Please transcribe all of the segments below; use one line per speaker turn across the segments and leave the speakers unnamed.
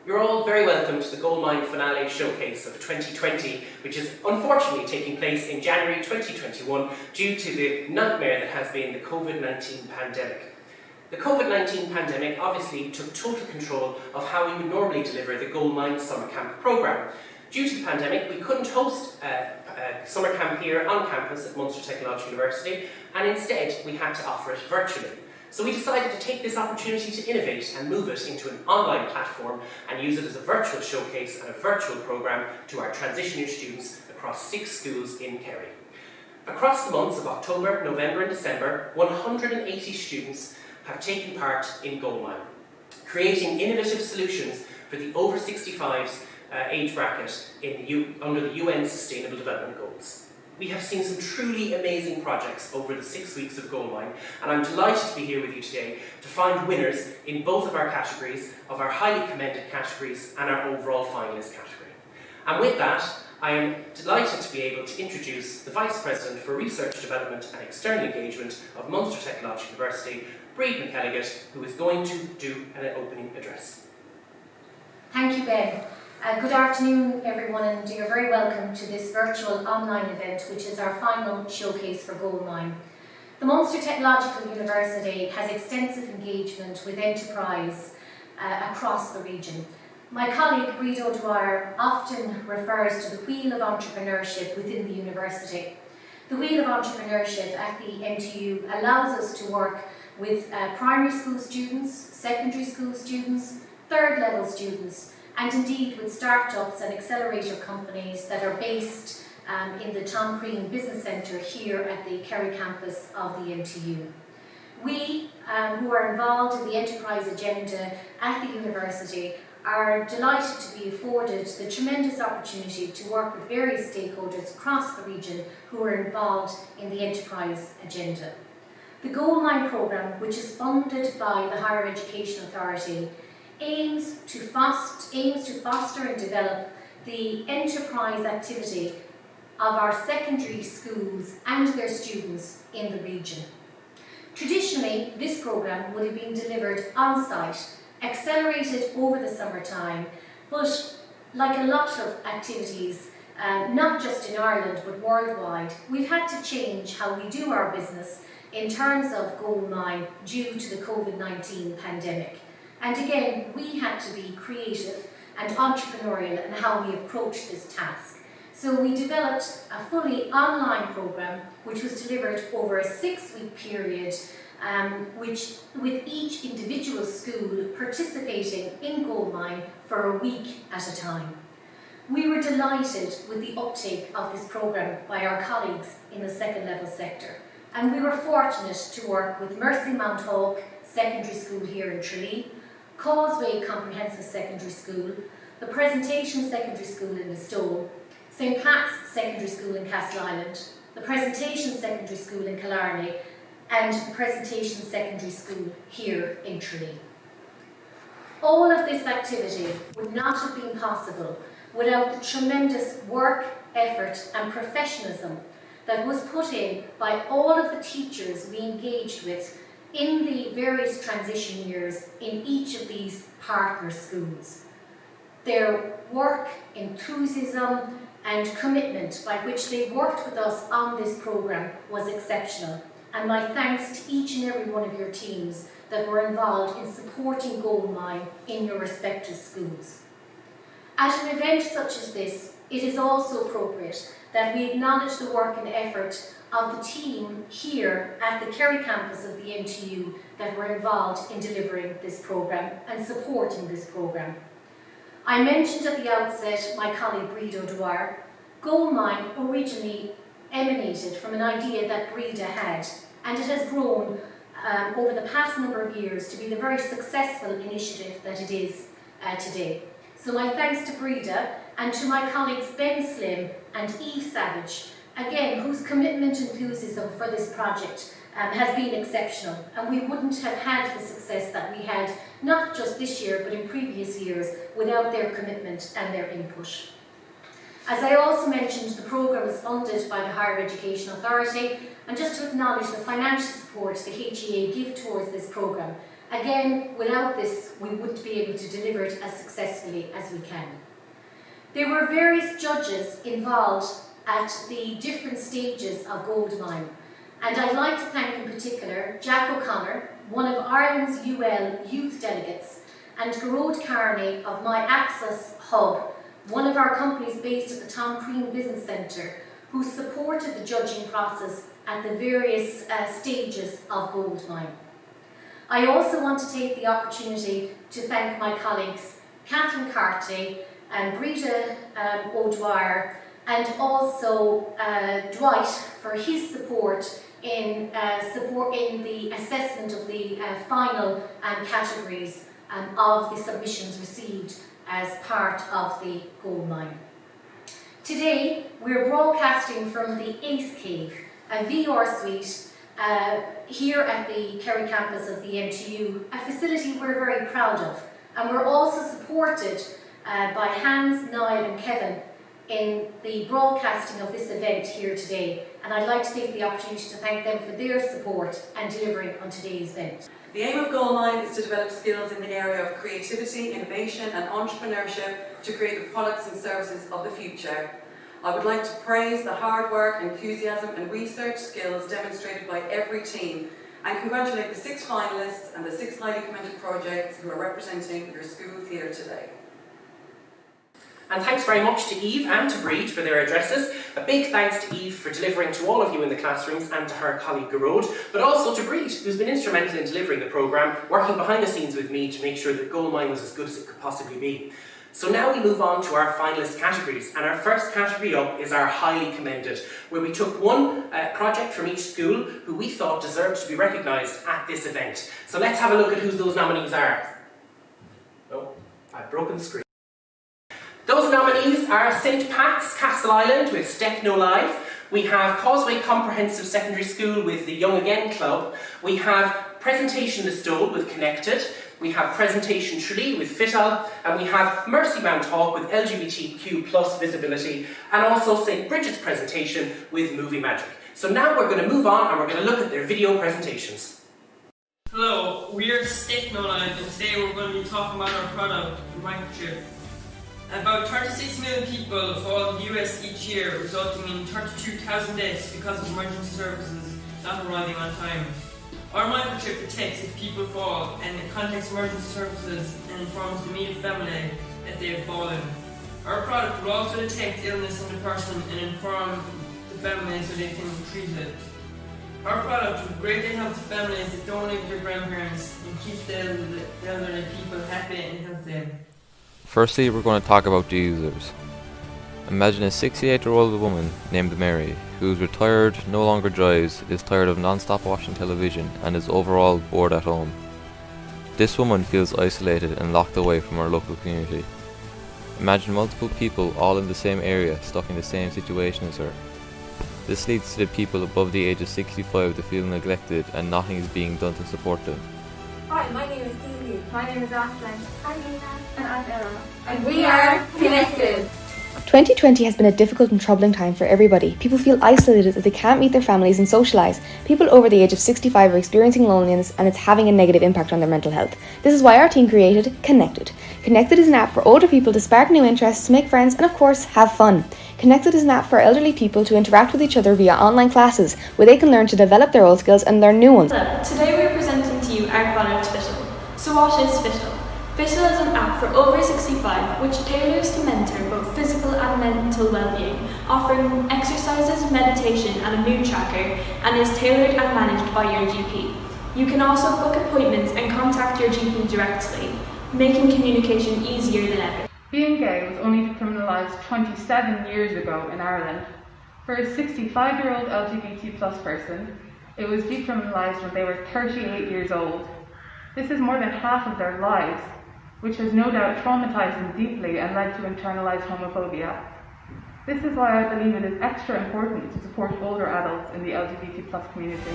You're all very welcome to the Goalmine Finale Showcase of 2020, which is unfortunately taking place in January 2021 due to the nightmare that has been the COVID-19 pandemic. The COVID-19 pandemic obviously took total control of how we would normally deliver the Goalmine Summer Camp programme. Due to the pandemic, we couldn't host a summer camp here on campus at Munster Technological University, and instead we had to offer it virtually. So we decided to take this opportunity to innovate and move it into an online platform and use it as a virtual showcase and a virtual programme to our transition year students across 6 schools in Kerry. Across the months of October, November and December, 180 students have taken part in Goalmine, creating innovative solutions for the over 65s age bracket under the UN Sustainable Development Goals. We have seen some truly amazing projects over the 6 weeks of Goalmine, and I'm delighted to be here with you today to find winners in both of our categories, of our highly commended categories and our overall finalist category. And with that, I am delighted to be able to introduce the Vice President for Research Development and External Engagement of Munster Technological University, Breed McElligott, who is going to do an opening address.
Thank you, Ben. Good afternoon, everyone, and you're very welcome to this virtual online event, which is our final showcase for Goalmine. The Munster Technological University has extensive engagement with enterprise across the region. My colleague, Breed O'Dwyer, often refers to the wheel of entrepreneurship within the university. The wheel of entrepreneurship at the MTU allows us to work with primary school students, secondary school students, third level students, and indeed with startups and accelerator companies that are based in the Tom Crean Business Centre here at the Kerry campus of the MTU. We, who are involved in the enterprise agenda at the university, are delighted to be afforded the tremendous opportunity to work with various stakeholders across the region who are involved in the enterprise agenda. The Goalmine programme, which is funded by the Higher Education Authority, aims to foster and develop the enterprise activity of our secondary schools and their students in the region. Traditionally, this programme would have been delivered on-site, accelerated over the summertime, but like a lot of activities, not just in Ireland but worldwide, we've had to change how we do our business in terms of Goalmine due to the COVID-19 pandemic. And again, we had to be creative and entrepreneurial in how we approach this task. So we developed a fully online programme which was delivered over a 6-week period, with each individual school participating in Goalmine for a week at a time. We were delighted with the uptake of this programme by our colleagues in the second level sector, and we were fortunate to work with Mercy Mount Hawk Secondary School here in Tralee, Causeway Comprehensive Secondary School, the Presentation Secondary School in Listowel, St Pat's Secondary School in Castleisland, the Presentation Secondary School in Killarney, and the Presentation Secondary School here in Tralee. All of this activity would not have been possible without the tremendous work, effort and professionalism that was put in by all of the teachers we engaged with in the various transition years in each of these partner schools. Their work, enthusiasm and commitment by which they worked with us on this programme was exceptional, and my thanks to each and every one of your teams that were involved in supporting Goalmine in your respective schools. At an event such as this, it is also appropriate that we acknowledge the work and effort of the team here at the Kerry campus of the MTU that were involved in delivering this programme and supporting this programme. I mentioned at the outset my colleague Breed O'Dwyer. Goalmine originally emanated from an idea that Breda had, and it has grown over the past number of years to be the very successful initiative that it is today. So my thanks to Breda and to my colleagues Ben Slim and Eve Savage, again, whose commitment and enthusiasm for this project has been exceptional, and we wouldn't have had the success that we had, not just this year but in previous years, without their commitment and their input. As I also mentioned, the programme is funded by the Higher Education Authority, and just to acknowledge the financial support the HEA give towards this programme, Again, without this, we wouldn't be able to deliver it as successfully as we can. There were various judges involved at the different stages of Goalmine, and I'd like to thank in particular Jack O'Connor, one of Ireland's UL youth delegates, and Gearóid Carney of My Access Hub, one of our companies based at the Tom Crean Business Centre, who supported the judging process at the various stages of Goalmine. I also want to take the opportunity to thank my colleagues Catherine Carty and Brita O'Dwyer, and also Dwight for his support in the assessment of the final categories of the submissions received as part of the Goalmine. Today we're broadcasting from the Ace Cave, a VR suite here at the Kerry campus of the MTU, a facility we're very proud of, and we're also supported by Hans, Niall and Kevin in the broadcasting of this event here today, and I'd like to take the opportunity to thank them for their support and delivering on today's event.
The aim of Goalmine is to develop skills in the area of creativity, innovation and entrepreneurship to create the products and services of the future. I would like to praise the hard work, enthusiasm and research skills demonstrated by every team, and congratulate the 6 finalists and the 6 highly commended projects who are representing your schools here today.
And thanks very much to Eve and to Breed for their addresses. A big thanks to Eve for delivering to all of you in the classrooms and to her colleague Gearóid, but also to Breed, who's been instrumental in delivering the programme, working behind the scenes with me to make sure that Goalmine was as good as it could possibly be. So now we move on to our finalist categories, and our first category up is our highly commended, where we took one project from each school who we thought deserved to be recognised at this event. So let's have a look at who those nominees are. Oh, I've broken the screen. Those nominees are St Pat's, Castle Island with Step No Live. We have Causeway Comprehensive Secondary School with the Young Again Club. We have Presentation Listowel with Connected. We have Presentation Tralee with Fital. And we have Mercy Mount Hawk with LGBTQ plus visibility. And also St Bridget's Presentation with Movie Magic. So now we're going to move on and we're going to look at their video presentations.
Hello, we are Step No Live, and today we're going to be talking about our product, the microchip. About 36 million people fall in the US each year, resulting in 32,000 deaths because of emergency services not arriving on time. Our microchip detects if people fall and it contacts emergency services and informs the immediate family that they have fallen. Our product will also detect illness in the person and inform the family so they can treat it. Our product will greatly help the families that don't live with their grandparents and keep the elderly people happy and healthy.
Firstly, we're going to talk about the users. Imagine a 68-year-old woman named Mary, who is retired, no longer drives, is tired of non-stop watching television, and is overall bored at home. This woman feels isolated and locked away from her local community. Imagine multiple people all in the same area, stuck in the same situation as her. This leads to the people above the age of 65 to feel neglected and nothing is being done to support them.
Hi, my name is Dee.
My name is Ashley.
I'm Nina.
And I'm Ella.
And we are Connected.
2020 has been a difficult and troubling time for everybody. People feel isolated as they can't meet their families and socialise. People over the age of 65 are experiencing loneliness and it's having a negative impact on their mental health. This is why our team created Connected. Connected is an app for older people to spark new interests, make friends and of course have fun. Connected is an app for elderly people to interact with each other via online classes where they can learn to develop their old skills and learn new ones.
Hello, today we're presenting to you our product Fital. So what is Fital? Fital is an app for over 65 which tailors to mentor both physical and mental well-being, offering exercises, meditation and a mood tracker, and is tailored and managed by your GP. You can also book appointments and contact your GP directly, making communication easier than ever.
Being gay was only decriminalised 27 years ago in Ireland. For a 65-year-old LGBT plus person, it was decriminalised when they were 38 years old. This is more than half of their lives, which has no doubt traumatised them deeply and led to internalised homophobia. This is why I believe it is extra important to support older adults in the LGBT plus community.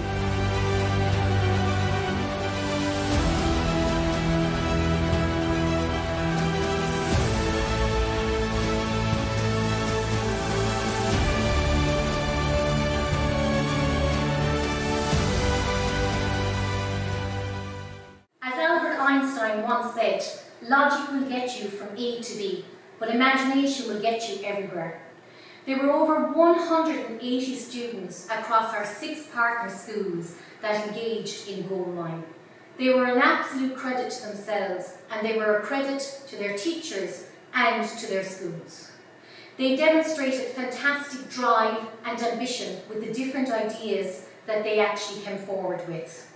As once said, logic will get you from A to B, but imagination will get you everywhere. There were over 180 students across our 6 partner schools that engaged in Goalmine. They were an absolute credit to themselves, and they were a credit to their teachers and to their schools. They demonstrated fantastic drive and ambition with the different ideas that they actually came forward with.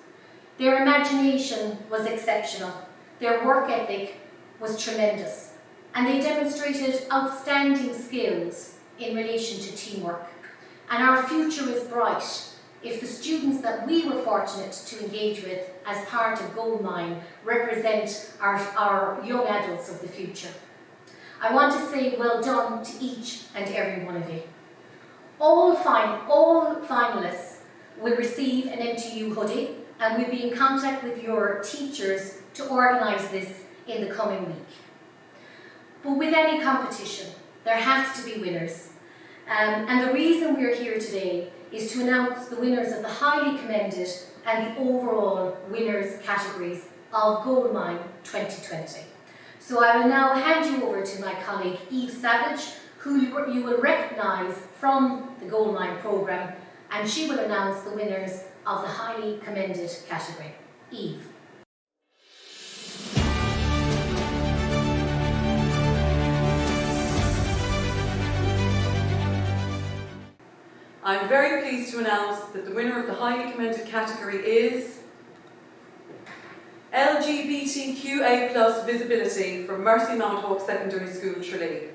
Their imagination was exceptional, their work ethic was tremendous, and they demonstrated outstanding skills in relation to teamwork. And our future is bright if the students that we were fortunate to engage with as part of Goalmine represent our young adults of the future. I want to say well done to each and every one of you. All finalists will receive an MTU hoodie, and we'll be in contact with your teachers to organise this in the coming week. But with any competition, there has to be winners. And the reason we're here today is to announce the winners of the highly commended and the overall winners categories of Goalmine 2020. So I will now hand you over to my colleague Eve Savage, who you will recognise from the Goalmine programme, and she will announce the winners of the highly commended category. Eve.
I'm very pleased to announce that the winner of the highly commended category is LGBTQA+ Visibility from Mercy Mount Hawke Secondary School, Tralee.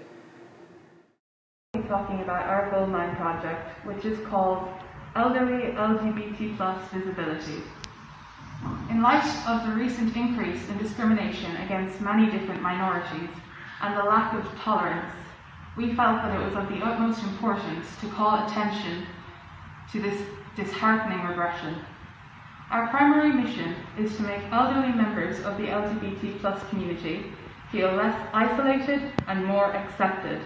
We're talking about our Goalmine project, which is called Elderly LGBT+ Visibility. In light of the recent increase in discrimination against many different minorities and the lack of tolerance, we felt that it was of the utmost importance to call attention to this disheartening regression. Our primary mission is to make elderly members of the LGBT+ community feel less isolated and more accepted.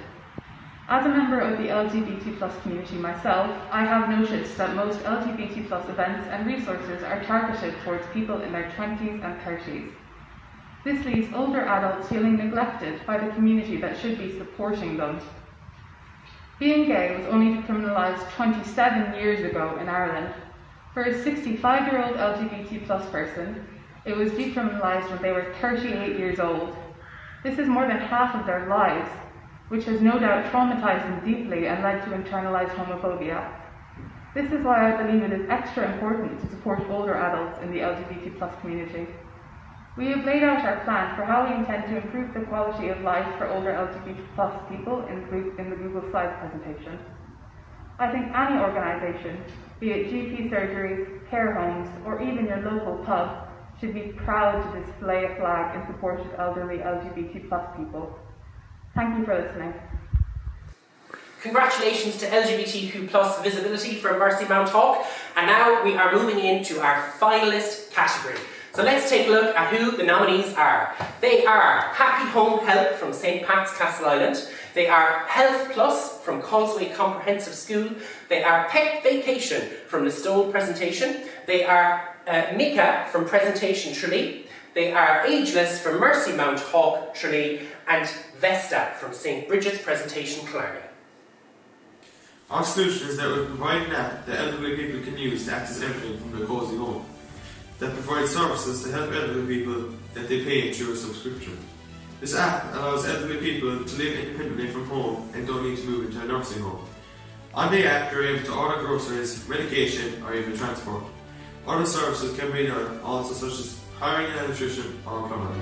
As a member of the LGBT+ community myself, I have noticed that most LGBT+ events and resources are targeted towards people in their 20s and 30s. This leaves older adults feeling neglected by the community that should be supporting them. Being gay was only decriminalised 27 years ago in Ireland. For a 65-year-old LGBT+ person, it was decriminalised when they were 38 years old. This is more than half of their lives, which has no doubt traumatised them deeply and led to internalised homophobia. This is why I believe it is extra important to support older adults in the LGBT+ community. We have laid out our plan for how we intend to improve the quality of life for older LGBT+ people in the Google Slides presentation. I think any organisation, be it GP surgeries, care homes, or even your local pub, should be proud to display a flag in support of elderly LGBT+ people. Thank you for listening.
Congratulations to LGBTQ+ Visibility from Mercy Mount Hawke. And now we are moving into our finalist category. So let's take a look at who the nominees are. They are Happy Home Help from St. Pat's, Castle Island. They are Health Plus from Causeway Comprehensive School. They are Pet Vacation from the Stone Presentation. They are Mika from Presentation Tralee. They are Ageless from Mercy Mount Hawke, Tralee. And Vesta from St. Bridget's Presentation, Killarney.
Our solution is that we provide an app that elderly people can use to access everything from their cosy home, that provides services to help elderly people that they pay through a subscription. This app allows elderly people to live independently from home and don't need to move into a nursing home. On the app, you're able to order groceries, medication, or even transport. Other services can be done also, such as hiring an electrician or a plumber.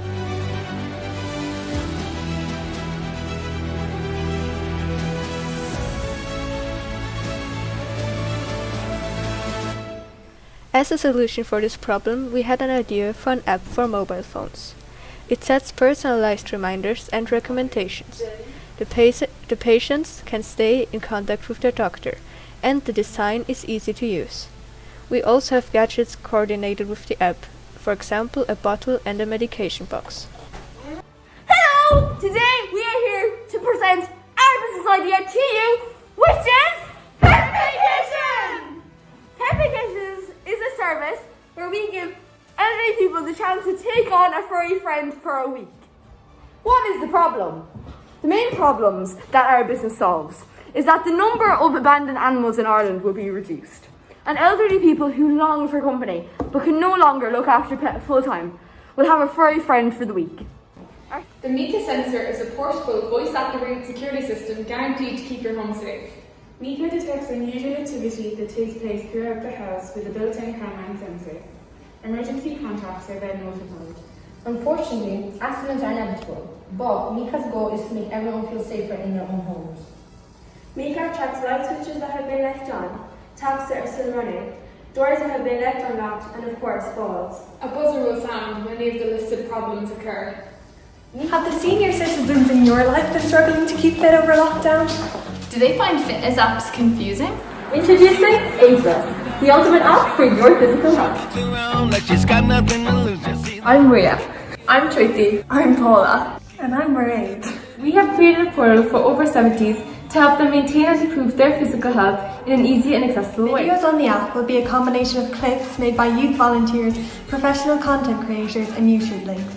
As a solution for this problem, we had an idea for an app for mobile phones. It sets personalized reminders and recommendations. The patients can stay in contact with their doctor, and the design is easy to use. We also have gadgets coordinated with the app, for example a bottle and a medication box.
Hello! Today we are here to present our business idea to you, which is Pet Vacation! Pet Vacations is a service where we give elderly people the chance to take on a furry friend for a week. What is the problem? The main problems that our business solves is that the number of abandoned animals in Ireland will be reduced, and elderly people who long for company but can no longer look after a pet full-time will have a furry friend for the week.
The Mika sensor is a portable, voice-activated security system guaranteed to keep your home safe.
Mika detects unusual activity that takes place throughout the house with a built-in camera and sensor. Emergency contacts are then notified.
Unfortunately, accidents are inevitable, but Mika's goal is to make everyone feel safer in their own homes.
Mika tracks light switches that have been left on, taps that are still running, doors that have been left unlocked, and of course, falls.
A buzzer will sound when any of the listed problems occur.
Have the senior citizens in your life been struggling to keep fit over lockdown?
Do they find fitness apps confusing?
Introducing Ageless, the ultimate app for your physical health.
I'm Rhea. I'm Triti. I'm Paula. And I'm Mairead.
We have created a portal for over 70s to help them maintain and improve their physical health in an easy and accessible way.
Videos on the app will be a combination of clips made by youth volunteers, professional content creators and YouTube links.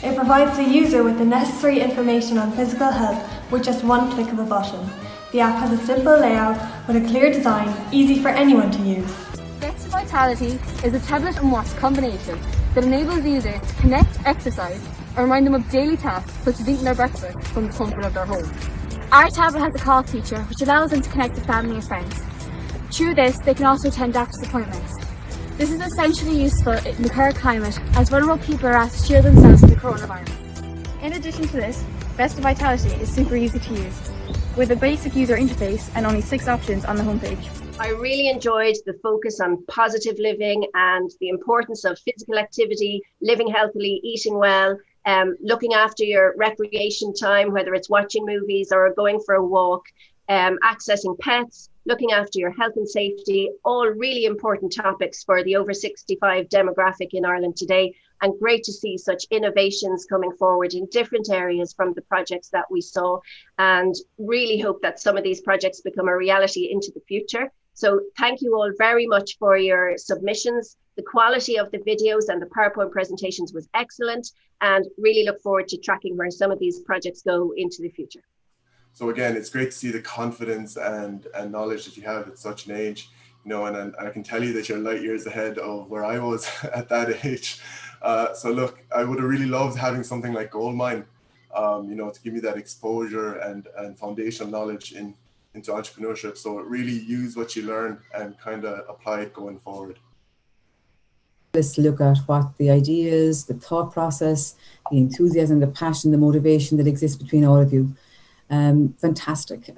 It provides the user with the necessary information on physical health with just one click of a button. The app has a simple layout with a clear design, easy for anyone to use.
Best Vitality is a tablet and watch combination that enables users to connect, exercise, or remind them of daily tasks such as eating their breakfast from the comfort of their home. Our tablet has a call feature which allows them to connect with family and friends. Through this, they can also attend doctor's appointments. This is essentially useful in the current climate as vulnerable people are asked to shield themselves from the coronavirus. In addition to this, Best Vitality is super easy to use, with a basic user interface and only 6 options on the homepage.
I really enjoyed the focus on positive living and the importance of physical activity, living healthily, eating well, looking after your recreation time, whether it's watching movies or going for a walk, accessing pets, looking after your health and safety, all really important topics for the over 65 demographic in Ireland today. And great to see such innovations coming forward in different areas from the projects that we saw, and really hope that some of these projects become a reality into the future. So thank you all very much for your submissions. The quality of the videos and the PowerPoint presentations was excellent, and really look forward to tracking where some of these projects go into the future.
So again, it's great to see the confidence and knowledge that you have at such an age, you know, and I can tell you that you're light years ahead of where I was at that age. So look, I would have really loved having something like Goalmine, you know, to give me that exposure and foundational knowledge into entrepreneurship. So really use what you learned and kind of apply it going forward.
Let's look at what the ideas, the thought process, the enthusiasm, the passion, the motivation that exists between all of you. Fantastic.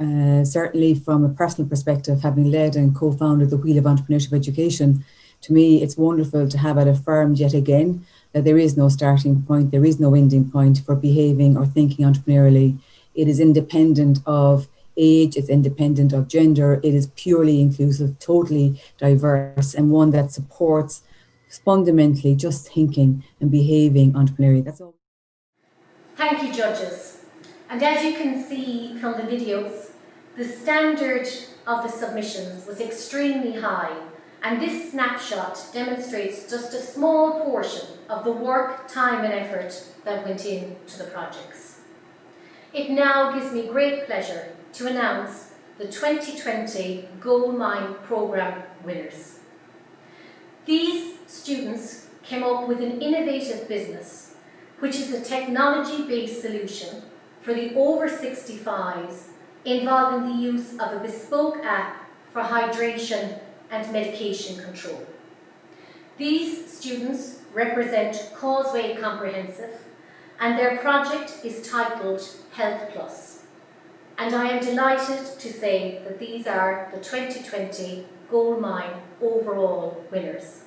Certainly from a personal perspective, having led and co-founded the Wheel of Entrepreneurship Education, to me, it's wonderful to have it affirmed yet again that there is no starting point, there is no ending point for behaving or thinking entrepreneurially. It is independent of age, it's independent of gender, it is purely inclusive, totally diverse, and one that supports fundamentally just thinking and behaving entrepreneurially. That's all.
Thank you, judges. And as you can see from the videos, the standard of the submissions was extremely high, and this snapshot demonstrates just a small portion of the work, time and effort that went into the projects. It now gives me great pleasure to announce the 2020 Goalmine programme winners. These students came up with an innovative business, which is a technology-based solution for the over 65s involving the use of a bespoke app for hydration and medication control. These students represent Causeway Comprehensive, and their project is titled Health Plus. And I am delighted to say that these are the 2020 Goalmine overall winners.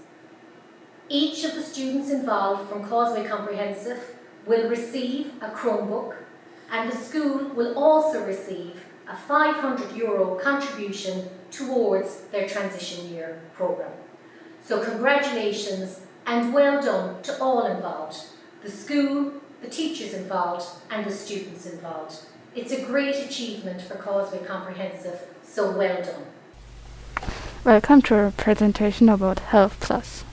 Each of the students involved from Causeway Comprehensive will receive a Chromebook, and the school will also receive a €500 contribution towards their transition year programme. So congratulations and well done to all involved, the school, the teachers involved and the students involved. It's a great achievement for Causeway Comprehensive, so well done.
Welcome to our presentation about Health Plus.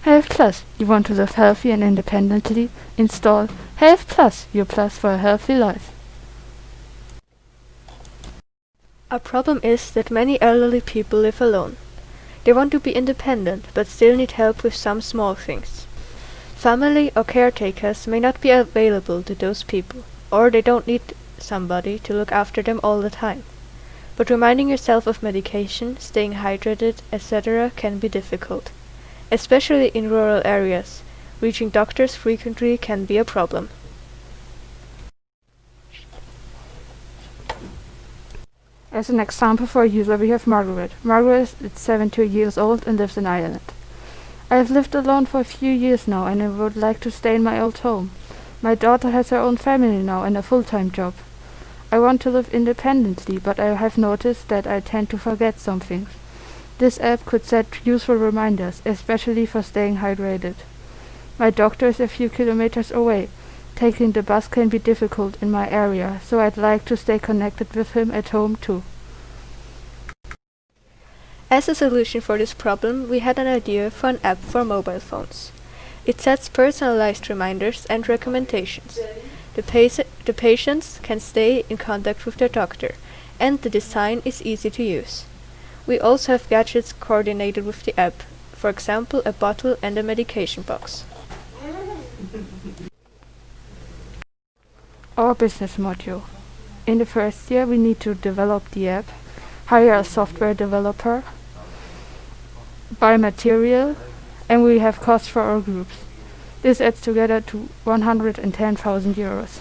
Health Plus, you want to live healthy and independently? Install Health Plus, your plus for a healthy life.
A problem is that many elderly people live alone. They want to be independent, but still need help with some small things. Family or caretakers may not be available to those people, or they don't need somebody to look after them all the time. But reminding yourself of medication, staying hydrated, etc. can be difficult. Especially in rural areas, reaching doctors frequently can be a problem.
As an example for a user, we have Margaret. Margaret is 72 years old and lives in Ireland. I have lived alone for a few years now and I would like to stay in my old home. My daughter has her own family now and a full-time job. I want to live independently, but I have noticed that I tend to forget some things. This app could set useful reminders, especially for staying hydrated. My doctor is a few kilometers away. Taking the bus can be difficult in my area, so I'd like to stay connected with him at home too.
As a solution for this problem, we had an idea for an app for mobile phones. It sets personalized reminders and recommendations. The patients can stay in contact with their doctor, and the design is easy to use. We also have gadgets coordinated with the app, for example a bottle and a medication box.
Our business module. In the first year we need to develop the app, hire a software developer, buy material, and we have costs for our groups. This adds together to 110,000 euros.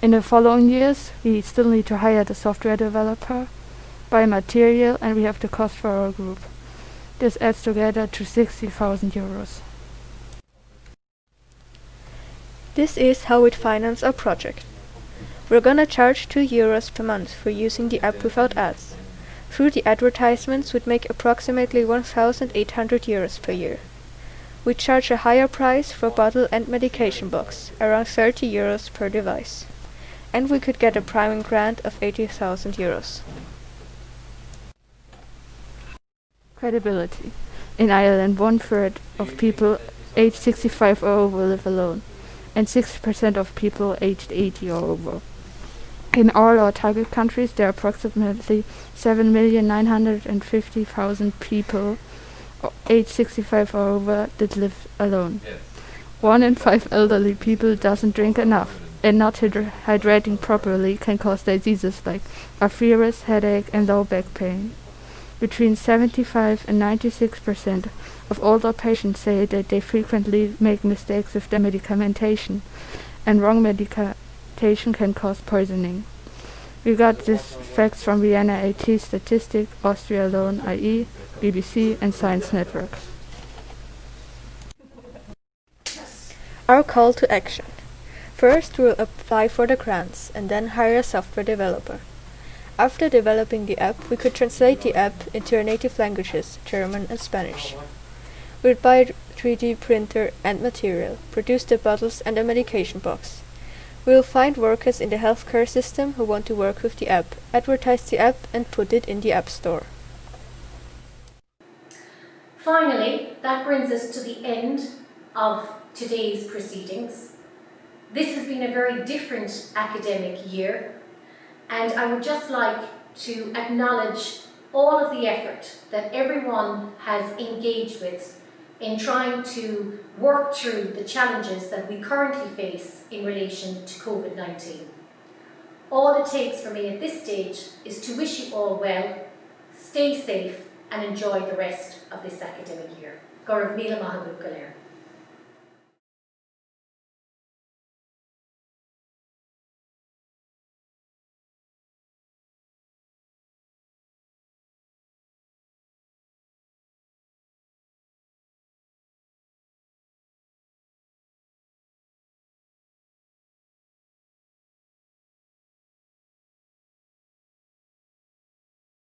In the following years we still need to hire the software developer, buy material, and we have the cost for our group. This adds together to 60,000 euros.
This is how we'd finance our project. We're gonna charge 2 euros per month for using the app without ads. Through the advertisements we'd make approximately 1,800 euros per year. We charge a higher price for bottle and medication box, around 30 euros per device. And we could get a priming grant of 80,000 euros.
Credibility. In Ireland, 1/3 of people aged 65 or over live alone, and 60% of people aged 80 or over. In all our target countries, there are approximately 7,950,000 people aged 65 or over that live alone. 1 in 5 elderly people doesn't drink enough, and not hydrating properly can cause diseases like arthritis, headache, and low back pain. Between 75 and 96% of older patients say that they frequently make mistakes with their medication, and wrong medication can cause poisoning. We got these facts from Vienna AT Statistic, Austria Alone, IE, BBC, and Science Network.
Our call to action. First, we'll apply for the grants and then hire a software developer. After developing the app, we could translate the app into our native languages, German and Spanish. We'll buy a 3D printer and material, produce the bottles and a medication box. We'll find workers in the healthcare system who want to work with the app, advertise the app and put it in the App Store.
Finally, that brings us to the end of today's proceedings. This has been a very different academic year, and I would just like to acknowledge all of the effort that everyone has engaged with in trying to work through the challenges that we currently face in relation to COVID-19. All it takes for me at this stage is to wish you all well, stay safe, and enjoy the rest of this academic year. Gaurav Mila Mahabub Galer.